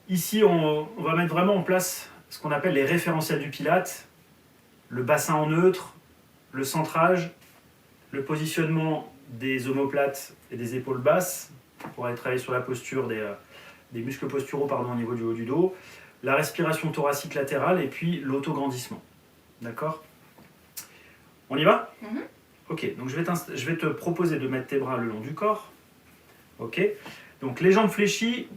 Ici, on va mettre vraiment en place ce qu'on appelle les référentiels du Pilate, le bassin en neutre, le centrage, le positionnement des omoplates et des épaules basses pour aller travailler sur la posture des muscles posturaux au niveau du haut du dos, la respiration thoracique latérale et puis l'autograndissement. D'accord? On y va? Ok, donc je vais te proposer de mettre tes bras le long du corps. Ok, donc les jambes fléchies,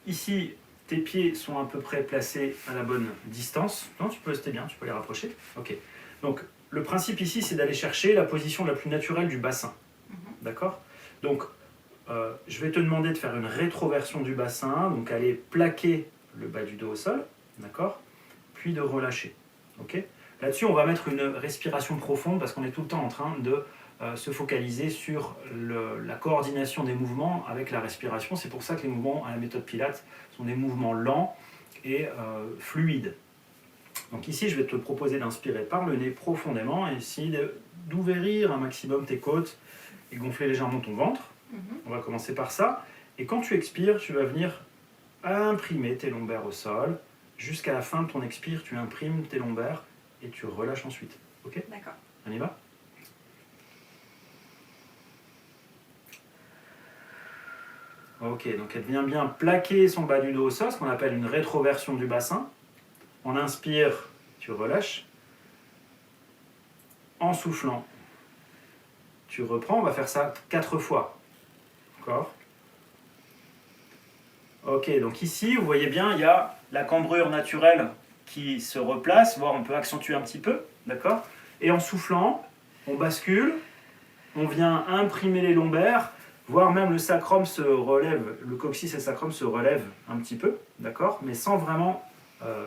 ici tes pieds sont à peu près placés à la bonne distance. Non, tu peux rester bien, tu peux les rapprocher. Ok, donc le principe ici c'est d'aller chercher la position la plus naturelle du bassin. D'accord? Donc je vais te demander de faire une rétroversion du bassin, donc aller plaquer le bas du dos au sol, d'accord? Puis de relâcher. Ok? Là-dessus, on va mettre une respiration profonde parce qu'on est tout le temps en train de se focaliser sur la coordination des mouvements avec la respiration. C'est pour ça que les mouvements à la méthode Pilates sont des mouvements lents et fluides. Donc ici, je vais te proposer d'inspirer par le nez profondément et essayer d'ouvrir un maximum tes côtes et gonfler légèrement ton ventre. On va commencer par ça. Et quand tu expires, tu vas venir imprimer tes lombaires au sol. Jusqu'à la fin de ton expire, tu imprimes tes lombaires et tu relâches ensuite. Ok? D'accord. On y va? Ok, donc elle vient bien plaquer son bas du dos au sol, ce qu'on appelle une rétroversion du bassin. On inspire, tu relâches. En soufflant, tu reprends. On va faire ça 4 fois. D'accord? Ok, donc ici, vous voyez bien, il y a la cambrure naturelle qui se replace, voire on peut accentuer un petit peu, d'accord? Et en soufflant, on bascule, on vient imprimer les lombaires, voire même le sacrum se relève, le coccyx et le sacrum se relèvent un petit peu, d'accord? Mais sans vraiment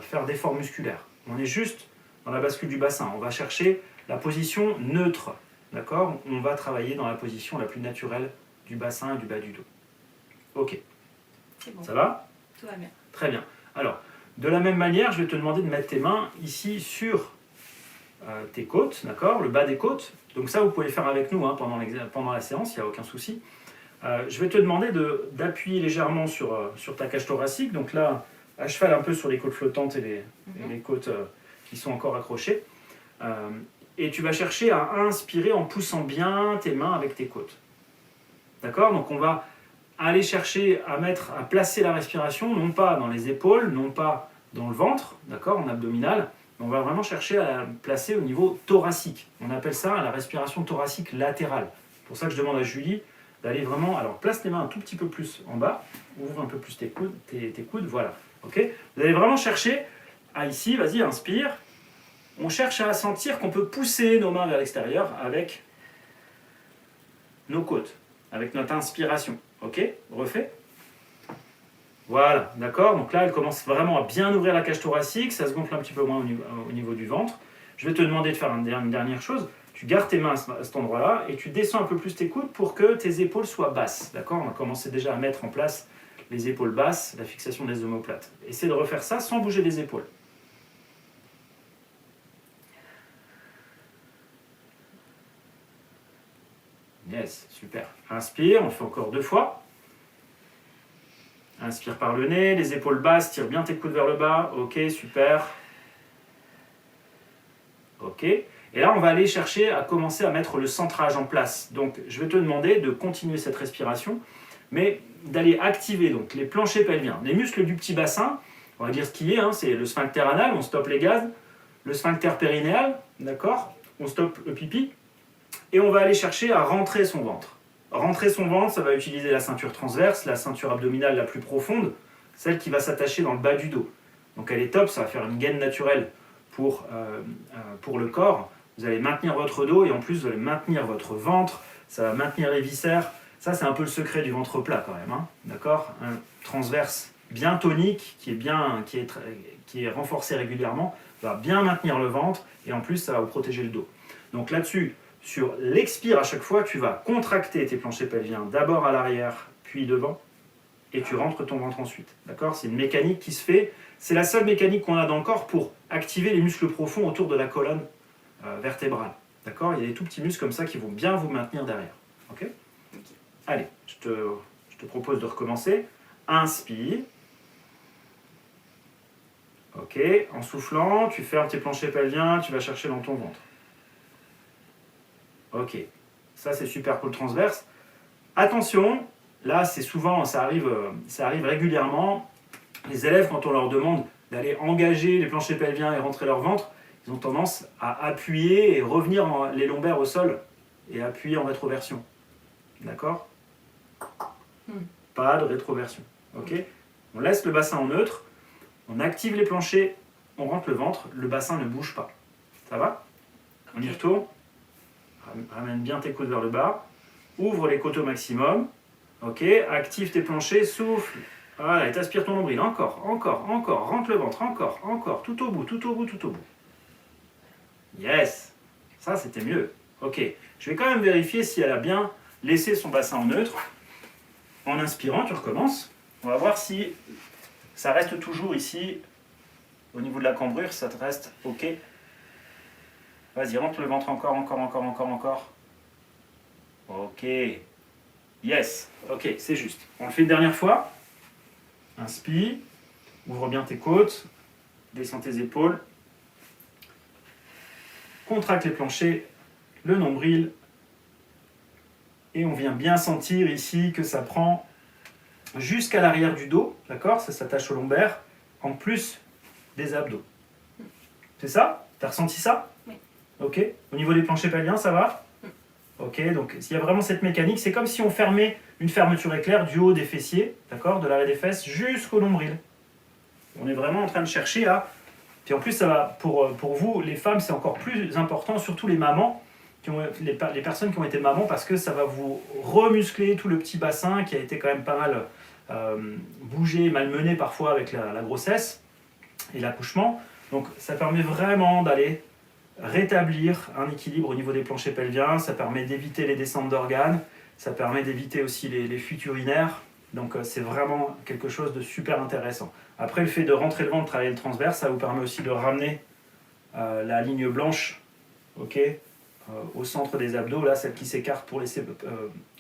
faire d'efforts musculaires. On est juste dans la bascule du bassin. On va chercher la position neutre, d'accord? On va travailler dans la position la plus naturelle du bassin et du bas du dos. Ok. C'est bon. Ça va? Tout va bien. Très Très bien. Alors, de la même manière, je vais te demander de mettre tes mains ici sur tes côtes, d'accord? Le bas des côtes. Donc ça, vous pouvez le faire avec nous pendant la séance, il n'y a aucun souci. Je vais te demander d'appuyer légèrement sur ta cage thoracique. Donc là, à cheval un peu sur les côtes flottantes et les côtes qui sont encore accrochées. Et tu vas chercher à inspirer en poussant bien tes mains avec tes côtes. D'accord? Donc on va aller chercher à placer la respiration, non pas dans les épaules, non pas dans le ventre, d'accord, en abdominal, mais on va vraiment chercher à la placer au niveau thoracique. On appelle ça la respiration thoracique latérale. C'est pour ça que je demande à Julie d'aller vraiment... Alors, place les mains un tout petit peu plus en bas, ouvre un peu plus tes coudes, voilà. Ok? Vous allez vraiment chercher à ici, vas-y, inspire. On cherche à sentir qu'on peut pousser nos mains vers l'extérieur avec nos côtes, avec notre inspiration. Ok? Refait? Voilà, d'accord? Donc là, elle commence vraiment à bien ouvrir la cage thoracique, ça se gonfle un petit peu moins au niveau du ventre. Je vais te demander de faire une dernière chose. Tu gardes tes mains à cet endroit-là et tu descends un peu plus tes coudes pour que tes épaules soient basses. D'accord? On va commencer déjà à mettre en place les épaules basses, la fixation des omoplates. Essaie de refaire ça sans bouger les épaules. Yes, super. Inspire, on le fait encore 2 fois. Inspire par le nez, les épaules basses, tire bien tes coudes vers le bas. Ok, super. Ok. Et là, on va aller chercher à commencer à mettre le centrage en place. Donc, je vais te demander de continuer cette respiration, mais d'aller activer donc, les planchers pelviens. Les muscles du petit bassin, on va dire ce qui est, c'est le sphincter anal, on stoppe les gaz. Le sphincter périnéal, d'accord? On stoppe le pipi. Et on va aller chercher à rentrer son ventre. Rentrer son ventre, ça va utiliser la ceinture transverse, la ceinture abdominale la plus profonde, celle qui va s'attacher dans le bas du dos. Donc elle est top, ça va faire une gaine naturelle pour le corps. Vous allez maintenir votre dos et en plus vous allez maintenir votre ventre, ça va maintenir les viscères. Ça c'est un peu le secret du ventre plat quand même, d'accord? Un transverse bien tonique, qui est renforcé régulièrement, va bien maintenir le ventre et en plus ça va vous protéger le dos. Donc là-dessus, sur l'expire, à chaque fois, tu vas contracter tes planchers pelviens, d'abord à l'arrière, puis devant, et tu rentres ton ventre ensuite. D'accord? C'est une mécanique qui se fait. C'est la seule mécanique qu'on a dans le corps pour activer les muscles profonds autour de la colonne vertébrale. D'accord? Il y a des tout petits muscles comme ça qui vont bien vous maintenir derrière. Ok? Allez, je te propose de recommencer. Inspire. Ok, en soufflant, tu fermes tes planchers pelviens, tu vas chercher dans ton ventre. Ok, ça c'est super pour le transverse. Attention, là c'est souvent, ça arrive régulièrement. Les élèves, quand on leur demande d'aller engager les planchers pelviens et rentrer leur ventre, ils ont tendance à appuyer et revenir les lombaires au sol et appuyer en rétroversion. D'accord? Pas de rétroversion. Ok? On laisse le bassin en neutre, on active les planchers, on rentre le ventre, le bassin ne bouge pas. Ça va? On y retourne. Ramène bien tes côtes vers le bas. Ouvre les côtes au maximum. Ok? Active tes planchers, souffle. Voilà, et t'aspires ton nombril. Encore, encore, encore. Rentre le ventre, encore, encore. Tout au bout, tout au bout, tout au bout. Yes! Ça, c'était mieux. Ok. Je vais quand même vérifier si elle a bien laissé son bassin en neutre. En inspirant, tu recommences. On va voir si ça reste toujours ici, au niveau de la cambrure, ça te reste ok. Vas-y, rentre le ventre encore, encore, encore, encore, encore. Ok. Yes. Ok, c'est juste. On le fait une dernière fois. Inspire. Ouvre bien tes côtes. Descends tes épaules. Contracte les planchers, le nombril. Et on vient bien sentir ici que ça prend jusqu'à l'arrière du dos. D'accord? Ça s'attache au lombaire. En plus des abdos. C'est ça? T'as ressenti ça? Oui. Ok. Au niveau des planchers pelviens, ça va? Ok, donc s'il y a vraiment cette mécanique, c'est comme si on fermait une fermeture éclair du haut des fessiers, d'accord, de l'arrêt des fesses jusqu'au nombril. On est vraiment en train de chercher à... Puis en plus, ça va, pour vous, les femmes, c'est encore plus important, surtout les mamans, les personnes qui ont été mamans, parce que ça va vous remuscler tout le petit bassin qui a été quand même pas mal bougé, malmené parfois avec la grossesse et l'accouchement. Donc ça permet vraiment d'aller rétablir un équilibre au niveau des planchers pelviens, ça permet d'éviter les descentes d'organes, ça permet d'éviter aussi les fuites urinaires, donc c'est vraiment quelque chose de super intéressant. Après, le fait de rentrer le ventre, travailler le transverse, ça vous permet aussi de ramener la ligne blanche, ok, au centre des abdos, là, celle qui s'écarte pour laisser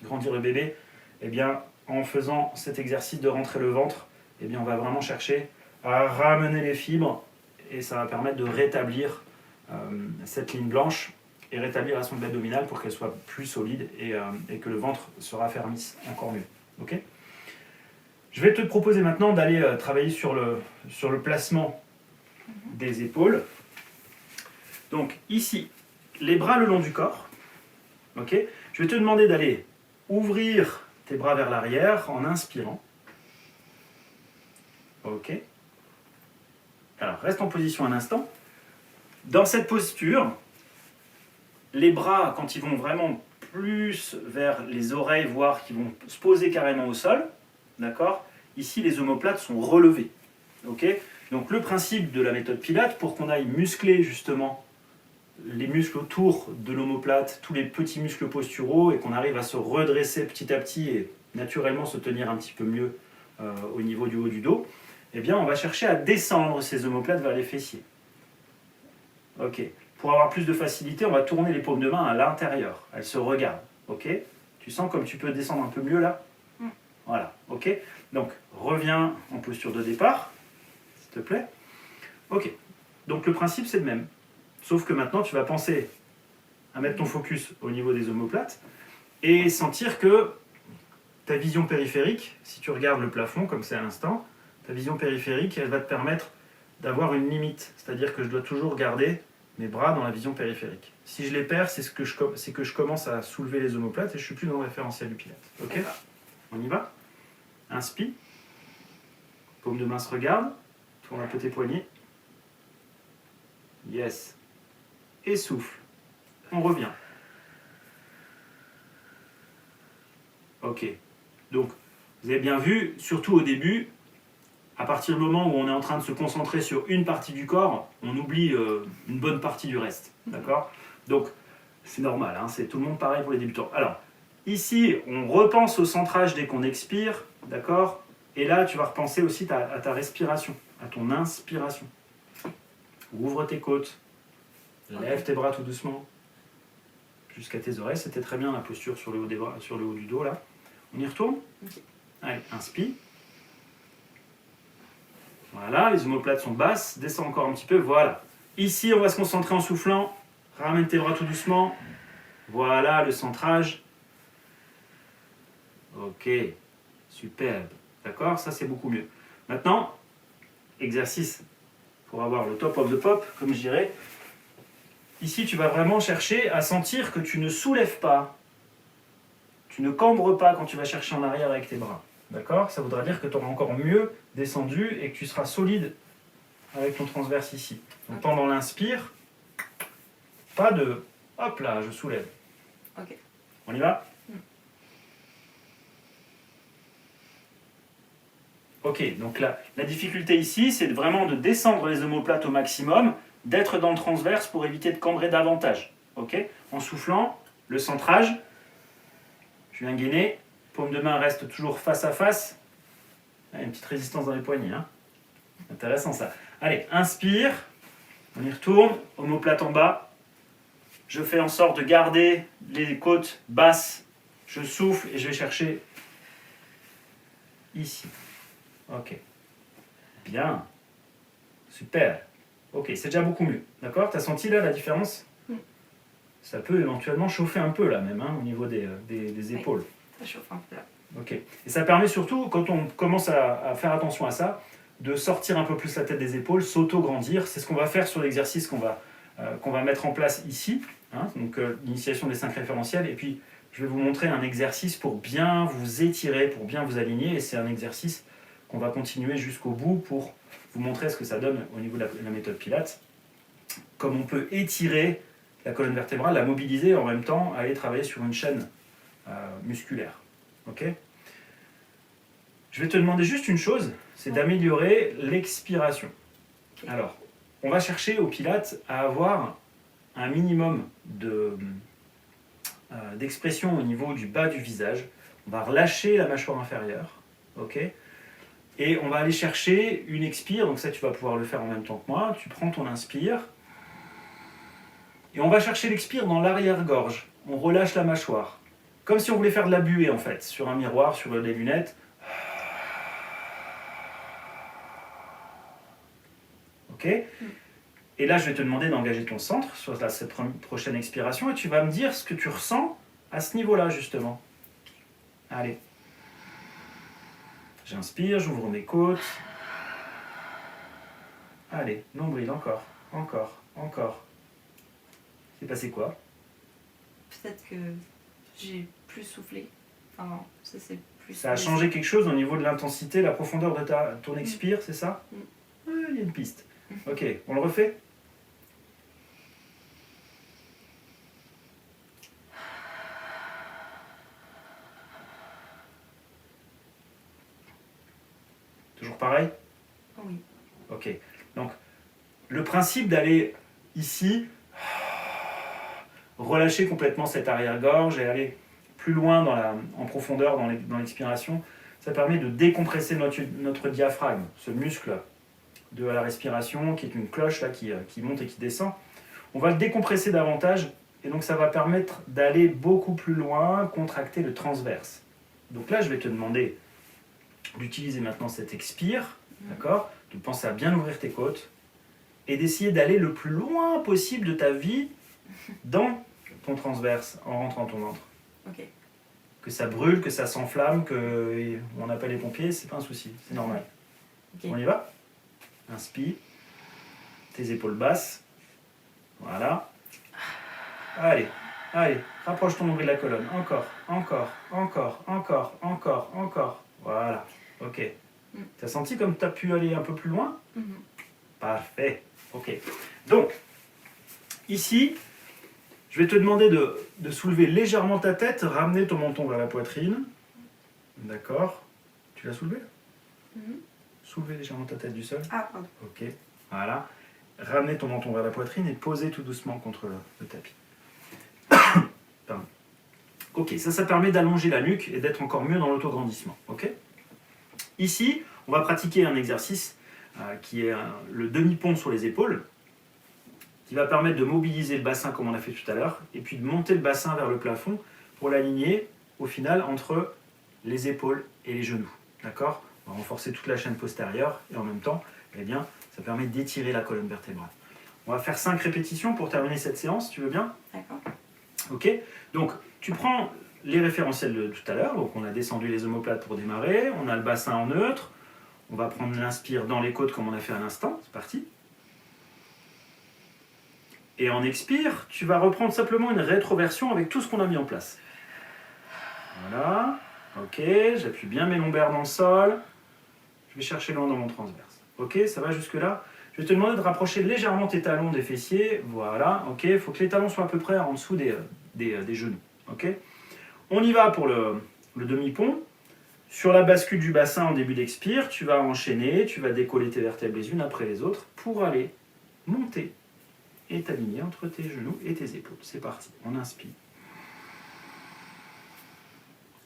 grandir le bébé. Eh bien, en faisant cet exercice de rentrer le ventre, eh bien, on va vraiment chercher à ramener les fibres et ça va permettre de rétablir cette ligne blanche et rétablir la sonde abdominale pour qu'elle soit plus solide et que le ventre se raffermisse encore mieux. Okay, je vais te proposer maintenant d'aller travailler sur le placement des épaules. Donc ici, les bras le long du corps. Okay, je vais te demander d'aller ouvrir tes bras vers l'arrière en inspirant. Ok. Alors reste en position un instant. Dans cette posture, les bras, quand ils vont vraiment plus vers les oreilles, voire qu'ils vont se poser carrément au sol, d'accord? Ici, les omoplates sont relevés. Okay, donc le principe de la méthode Pilates, pour qu'on aille muscler justement les muscles autour de l'omoplate, tous les petits muscles posturaux, et qu'on arrive à se redresser petit à petit et naturellement se tenir un petit peu mieux au niveau du haut du dos, eh bien on va chercher à descendre ces omoplates vers les fessiers. Ok. Pour avoir plus de facilité, on va tourner les paumes de main à l'intérieur. Elles se regardent. Ok. Tu sens comme tu peux descendre un peu mieux là? Voilà. Ok. Donc, reviens en posture de départ, s'il te plaît. Ok. Donc, le principe, c'est le même. Sauf que maintenant, tu vas penser à mettre ton focus au niveau des omoplates et sentir que ta vision périphérique, si tu regardes le plafond comme c'est à l'instant, ta vision périphérique, elle va te permettre d'avoir une limite. C'est-à-dire que je dois toujours garder mes bras dans la vision périphérique. Si je les perds, c'est que je commence à soulever les omoplates et je ne suis plus dans le référentiel du Pilates. Ok? On y va? Inspire. Paume de main se regarde. Tourne un peu tes poignets. Yes. Et souffle. On revient. Ok. Donc, vous avez bien vu, surtout au début, à partir du moment où on est en train de se concentrer sur une partie du corps, on oublie une bonne partie du reste. D'accord? Donc, c'est normal, hein, c'est tout le monde pareil pour les débutants. Alors, ici, on repense au centrage dès qu'on expire, d'accord? Et là, tu vas repenser aussi à ta respiration, à ton inspiration. Ouvre tes côtes, lève tes bras tout doucement, jusqu'à tes oreilles. C'était très bien la posture sur le haut des bras, sur le haut du dos, là. On y retourne? Allez, inspire. Voilà, les omoplates sont basses. Descends encore un petit peu, voilà. Ici, on va se concentrer en soufflant. Ramène tes bras tout doucement. Voilà le centrage. Ok, superbe. D'accord, ça c'est beaucoup mieux. Maintenant, exercice pour avoir le top of the pop, comme je dirais. Ici, tu vas vraiment chercher à sentir que tu ne soulèves pas. Tu ne cambres pas quand tu vas chercher en arrière avec tes bras. D'accord? Ça voudra dire que tu auras encore mieux descendu et que tu seras solide avec ton transverse ici. Donc pendant l'inspire, pas de hop là, je soulève. Ok. On y va? Ok, donc la difficulté ici, c'est vraiment de descendre les omoplates au maximum, d'être dans le transverse pour éviter de cambrer davantage. Ok? En soufflant, le centrage, je viens gainer, paume de main reste toujours face à face. Ah, une petite résistance dans les poignets. Hein? Intéressant ça. Allez, inspire, on y retourne, omoplate en bas. Je fais en sorte de garder les côtes basses. Je souffle et je vais chercher ici. Ok. Bien. Super. Ok, c'est déjà beaucoup mieux. D'accord? Tu as senti là la différence? Ça peut éventuellement chauffer un peu là même, hein, au niveau des épaules. Oui, ça chauffe un peu là. Ok. Et ça permet surtout, quand on commence à faire attention à ça, de sortir un peu plus la tête des épaules, s'auto-grandir. C'est ce qu'on va faire sur l'exercice qu'on va mettre en place ici. Hein, donc l'initiation des 5 référentiels. Et puis, je vais vous montrer un exercice pour bien vous étirer, pour bien vous aligner. Et c'est un exercice qu'on va continuer jusqu'au bout pour vous montrer ce que ça donne au niveau de la méthode Pilates. Comme on peut étirer la colonne vertébrale, la mobiliser et en même temps aller travailler sur une chaîne musculaire. Ok ? Je vais te demander juste une chose, c'est d'améliorer l'expiration. Okay. Alors, on va chercher au Pilates à avoir un minimum d'expression au niveau du bas du visage. On va relâcher la mâchoire inférieure, ok ? Et on va aller chercher une expire, donc ça tu vas pouvoir le faire en même temps que moi. Tu prends ton inspire, et on va chercher l'expire dans l'arrière-gorge. On relâche la mâchoire, comme si on voulait faire de la buée en fait, sur un miroir, sur des lunettes. Ok ? Et là, je vais te demander d'engager ton centre sur cette prochaine expiration et tu vas me dire ce que tu ressens à ce niveau-là, justement. Allez. J'inspire, j'ouvre mes côtes. Allez, nombril, encore, encore, encore. C'est passé quoi? Peut-être que j'ai plus soufflé. Enfin, ça c'est plus... Ça a changé quelque chose au niveau de l'intensité, la profondeur de ton expire, c'est ça? Il y a une piste. Ok, on le refait? Toujours pareil? Oui. Ok. Donc, le principe d'aller ici, relâcher complètement cette arrière-gorge et aller plus loin en profondeur dans l'expiration, ça permet de décompresser notre diaphragme, ce muscle de la respiration qui est une cloche là, qui monte et qui descend. On va le décompresser davantage et donc ça va permettre d'aller beaucoup plus loin, contracter le transverse. Donc là, je vais te demander d'utiliser maintenant cet expire, d'accord, de penser à bien ouvrir tes côtes et d'essayer d'aller le plus loin possible de ta vie dans ton transverse en rentrant ton ventre. Ok. Que ça brûle, que ça s'enflamme, qu'on appelle les pompiers, c'est pas un souci, c'est normal. Okay. On y va? Inspire, tes épaules basses, voilà. Allez, allez, rapproche ton nombril de la colonne, encore, encore, encore, encore, encore, encore, voilà, ok. T'as senti comme tu as pu aller un peu plus loin? Parfait, ok. Donc, ici, je vais te demander de soulever légèrement ta tête, ramener ton menton vers la poitrine. D'accord. Tu l'as soulevé? Soulever légèrement ta tête du sol. Ah, pardon. Ok, voilà. Ramener ton menton vers la poitrine et poser tout doucement contre le tapis. Pardon. Ok, ça permet d'allonger la nuque et d'être encore mieux dans l'autograndissement. Ok. Ici, on va pratiquer un exercice qui est le demi-pont sur les épaules, qui va permettre de mobiliser le bassin comme on a fait tout à l'heure, et puis de monter le bassin vers le plafond pour l'aligner au final entre les épaules et les genoux. D'accord? On va renforcer toute la chaîne postérieure et en même temps eh bien, ça permet d'étirer la colonne vertébrale. On va faire 5 répétitions pour terminer cette séance, tu veux bien? D'accord. Ok, donc tu prends les référentiels de tout à l'heure, donc on a descendu les omoplates pour démarrer, on a le bassin en neutre, on va prendre l'inspire dans les côtes comme on a fait à l'instant, c'est parti. Et en expire, tu vas reprendre simplement une rétroversion avec tout ce qu'on a mis en place. Voilà, ok, j'appuie bien mes lombaires dans le sol, je vais chercher loin dans mon transverse. Ok, ça va jusque là? Je vais te demander de rapprocher légèrement tes talons des fessiers, voilà, ok, il faut que les talons soient à peu près en dessous des genoux, ok. On y va pour le demi-pont. Sur la bascule du bassin en début d'expire, tu vas enchaîner, tu vas décoller tes vertèbres les unes après les autres pour aller monter et t'aligner entre tes genoux et tes épaules. C'est parti, on inspire.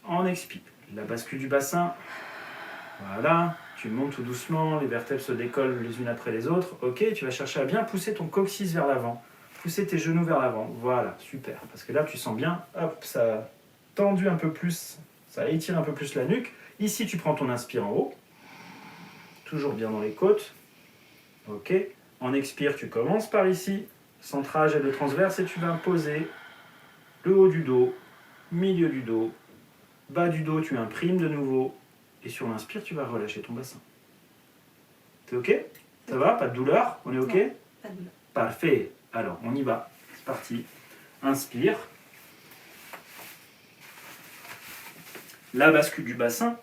On expire. La bascule du bassin, voilà, tu montes tout doucement, les vertèbres se décollent les unes après les autres. Ok, tu vas chercher à bien pousser ton coccyx vers l'avant, pousser tes genoux vers l'avant. Voilà, super. Parce que là, tu sens bien, hop, ça a tendu un peu plus, ça étire un peu plus la nuque. Ici, tu prends ton inspire en haut, toujours bien dans les côtes. Ok, en expire, tu commences par ici, centrage et le transverse, et tu vas poser le haut du dos, milieu du dos, bas du dos, tu imprimes de nouveau. Et sur l'inspire, tu vas relâcher ton bassin. T'es ok? Ça va? Pas de douleur? On est ok? Non, pas de douleur. Parfait. Alors, on y va. C'est parti. Inspire. La bascule du bassin.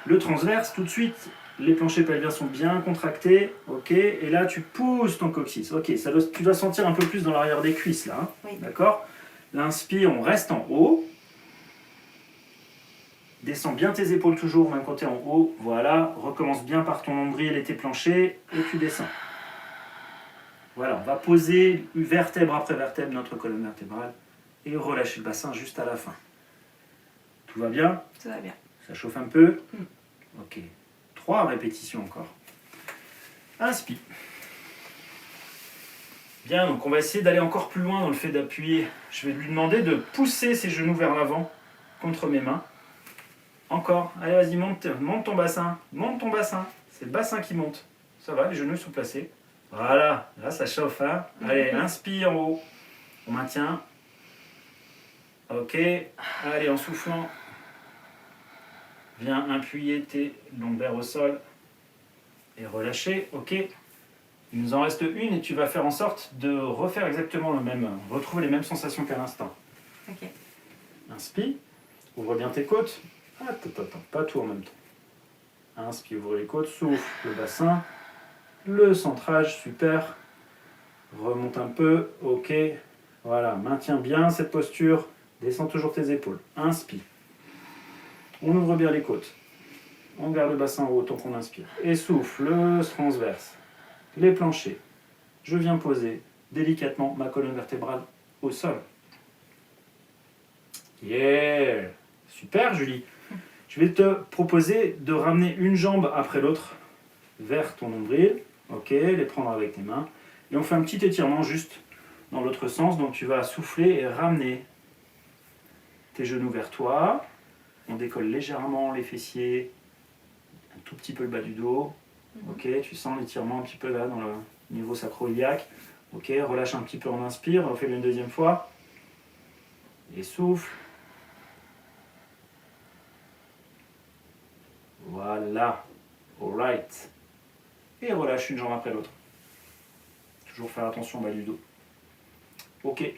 Le transverse, tout de suite, les planchers pelviens sont bien contractés. Ok? Et là, tu pousses ton coccyx. Ok, tu dois sentir un peu plus dans l'arrière des cuisses, là. Hein. Oui. D'accord? L'inspire, on reste en haut. Descends bien tes épaules toujours, même quand tu es en haut. Voilà, recommence bien par ton nombril et tes planchers, et tu descends. Voilà, on va poser vertèbre après vertèbre notre colonne vertébrale et relâcher le bassin juste à la fin. Tout va bien? Tout va bien. Ça chauffe un peu? Ok. 3 répétitions encore. Inspire. Bien, donc on va essayer d'aller encore plus loin dans le fait d'appuyer. Je vais lui demander de pousser ses genoux vers l'avant contre mes mains. Encore, allez vas-y, monte ton bassin, c'est le bassin qui monte. Ça va, les genoux sont placés. Voilà, là ça chauffe. Hein. Allez, inspire en haut, on maintient. Ok, allez en soufflant, viens appuyer tes lombaires au sol et relâcher. Ok, il nous en reste une et tu vas faire en sorte de refaire exactement le même, retrouver les mêmes sensations qu'à l'instant. Ok. Inspire, ouvre bien tes côtes. Attends, pas tout en même temps. Inspire, ouvre les côtes, souffle le bassin, le centrage, super. Remonte un peu, ok. Voilà, maintiens bien cette posture, descends toujours tes épaules. Inspire. On ouvre bien les côtes. On garde le bassin haut tant qu'on inspire. Et souffle, le transverse, les planchers. Je viens poser délicatement ma colonne vertébrale au sol. Yeah! Super, Julie. Je vais te proposer de ramener une jambe après l'autre vers ton nombril. Ok, les prendre avec tes mains. Et on fait un petit étirement juste dans l'autre sens. Donc tu vas souffler et ramener tes genoux vers toi. On décolle légèrement les fessiers, un tout petit peu le bas du dos. Ok, tu sens l'étirement un petit peu là dans le niveau sacro-iliaque. Ok, relâche un petit peu en inspire. On fait une deuxième fois. Et souffle. Voilà, alright. Et relâche une jambe après l'autre. Toujours faire attention au bas du dos. Ok,